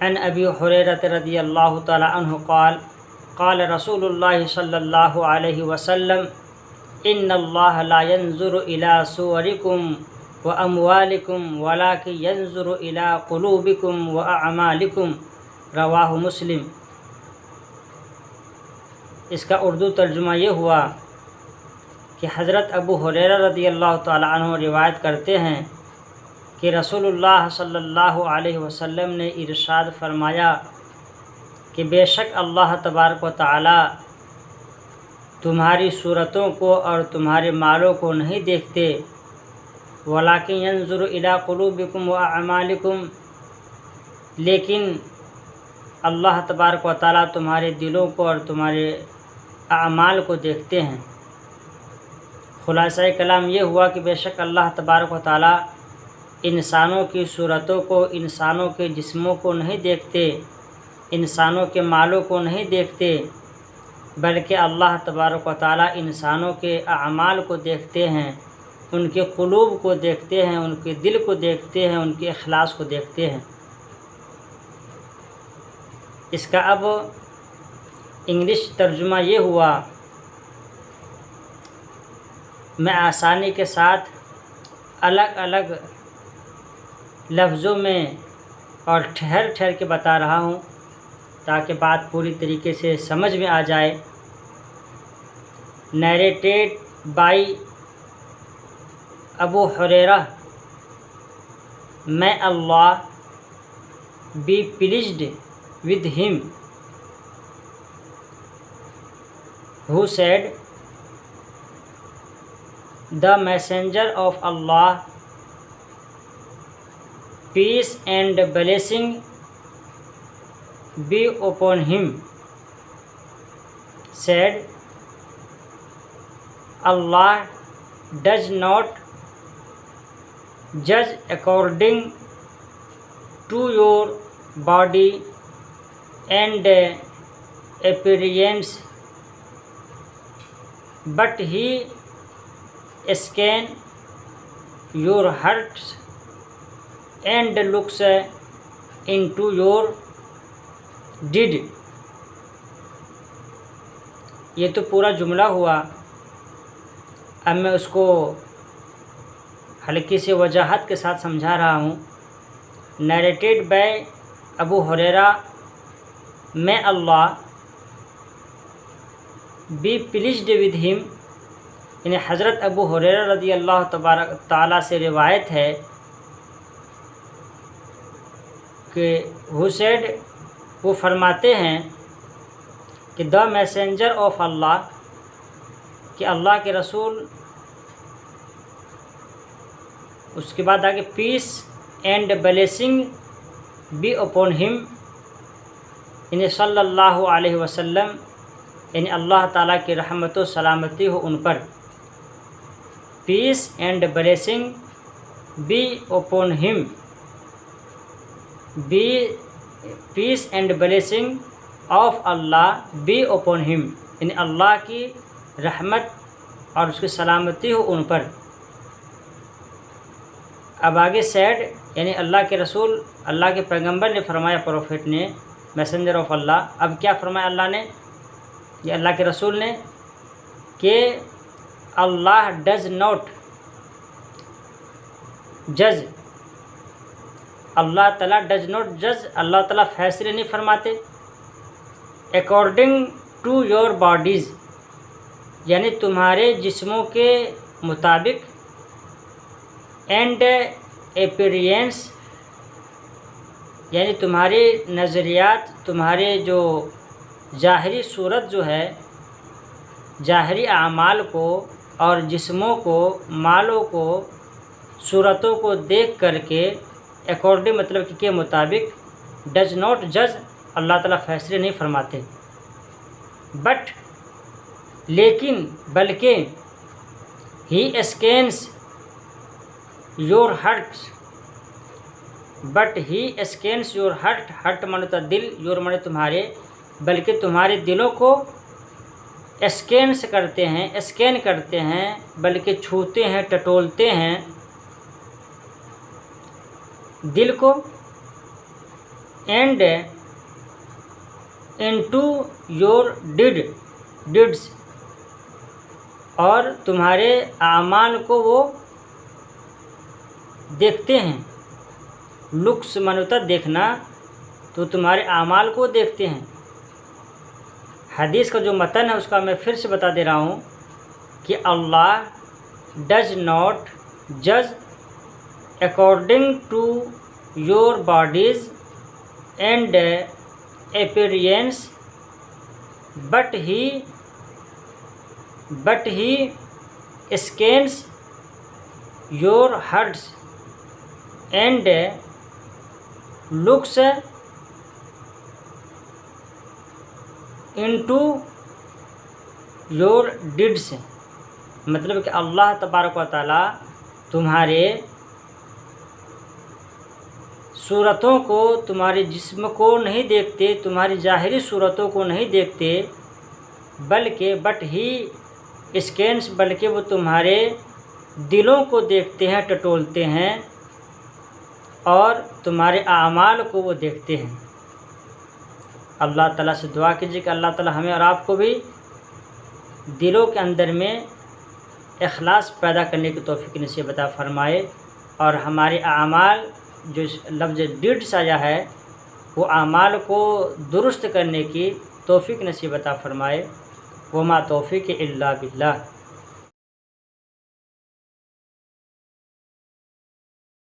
अन अबी हुरैरह रज़ियल्लाहु तआला अन्हु क़ाल क़ाल रसूलुल्लाह सल्लल्लाहु अलैहि वसल्लम इन्नल्लाह ला यंज़ुरु इला सुवरिकुम व अमवालिकुम वलाकिन यंज़ुरु इला क़ुलूबिकुम व अअमालिकुम। रवाहु मुस्लिम। इसका उर्दू तर्जुमा ये हुआ कि हज़रत अबू हुरैरा रज़ियल्लाहु तआला अन्हु रिवायत करते हैं कि रसूलुल्लाह सल्लल्लाहु अलैहि वसल्लम ने इरशाद फरमाया कि बेशक अल्लाह तबारक व तआला तुम्हारी सूरतों को और तुम्हारे मालों को नहीं देखते, वलाकिन यंजुरु इला क़ुलूबिकुम व अअमालिकुम, लेकिन अल्लाह तबारक व तआला तुम्हारे दिलों को और तुम्हारे अमाल को देखते हैं। खुलासा कलाम ये हुआ कि बेशक अल्लाह तबारक व तआला इंसानों की सूरतों को, इंसानों के जिस्मों को नहीं देखते, इंसानों के मालों को नहीं देखते, बल्कि अल्लाह तबारक व तआला इंसानों के अमाल को देखते हैं, उनके क़ुलूब को देखते हैं, उनके दिल को देखते हैं, उनके इखलास को देखते हैं। इसका अब इंग्लिश तर्जुमा ये हुआ, मैं आसानी के साथ अलग अलग लफ्ज़ों में और ठहर ठहर के बता रहा हूँ ताकि बात पूरी तरीके से समझ में आ जाए। Narrated by Abu Hurairah, may Allah be pleased with him, who said, the messenger of Allah, peace and blessing be upon him, said, Allah does not judge according to your body and appearance, but he scans your hearts and looks into your deed। ये तो पूरा जुमला हुआ। अब मैं उसको हल्की से वजाहत के साथ समझा रहा हूँ। Narrated by Abu Hurairah, may Allah be pleased with him, यानी हज़रत अबू हुरैरा रज़ी अल्लाह तबारक ताला से रिवायत है कि हु सेड, वो फरमाते हैं कि द मैसेंजर ऑफ अल्लाह, कि अल्लाह के रसूल, उसके बाद आगे peace and blessing be upon him, यानी सल्लल्लाहु अलैहि वसल्लम, यानी अल्लाह ताला की रहमत व सलामती हो उन पर। Peace and blessing be upon him, be peace and blessing of Allah be upon him, यानी अल्लाह की रहमत और उसकी सलामती हो उन पर। अब आगे सैड, यानी अल्लाह के रसूल, अल्लाह के पैगंबर ने फरमाया, प्रोफेट ने, मैसेंजर ऑफ अल्लाह। अब क्या फरमाया अल्लाह ने, ये अल्लाह के रसूल ने, कि अल्लाह डज नॉट जज, अल्लाह ताला डज नॉट जज, अल्लाह ताला फैसले नहीं फरमाते, अकॉर्डिंग टू योर बॉडीज़, यानी तुम्हारे जिस्मों के मुताबिक, एंड अपीयरेंस, यानी तुम्हारे नज़रियात, तुम्हारे जो ज़ाहरी सूरत जो है, ज़ाहरी आमाल को और जिस्मों को, मालों को, सूरतों को देख करके, अकॉर्डिंग मतलब कि के मुताबिक, डज नॉट जज, अल्लाह ताला फैसले नहीं फरमाते, बट लेकिन, बल्कि, he scans your heart, but he scans your heart, heart माने तो दिल, योर माने तुम्हारे, बल्कि तुम्हारे दिलों को स्कैन्स करते हैं, स्कैन करते हैं, बल्कि छूते हैं, टटोलते हैं दिल को, एंड इनटू योर डिड्स, और तुम्हारे आमाल को वो देखते हैं। लुक्स मानता देखना, तो तुम्हारे आमाल को देखते हैं। हदीस का जो मतन है उसका मैं फिर से बता दे रहा हूँ कि अल्लाह डज नॉट जज according to your bodies and appearance, but he scans your hearts and looks into your deeds। मतलब कि अल्लाह तबारक व तआला तुम्हारे सूरतों को, तुम्हारे जिस्म को नहीं देखते, तुम्हारी ज़ाहिरी सूरतों को नहीं देखते, बल्कि वो तुम्हारे दिलों को देखते हैं, टटोलते हैं, और तुम्हारे आमाल को वो देखते हैं। अल्लाह ताला से दुआ कीजिए कि अल्लाह ताला हमें और आपको भी दिलों के अंदर में इखलास पैदा करने की तौफीक नसीब अता फ़रमाए, और हमारे आमाल जो लफ्ज़ डिड्स आया है वो आमाल को दुरुस्त करने की तौफीक नसीब अता फ़रमाए। वमा तौफीक इल्ला बिल्लाह।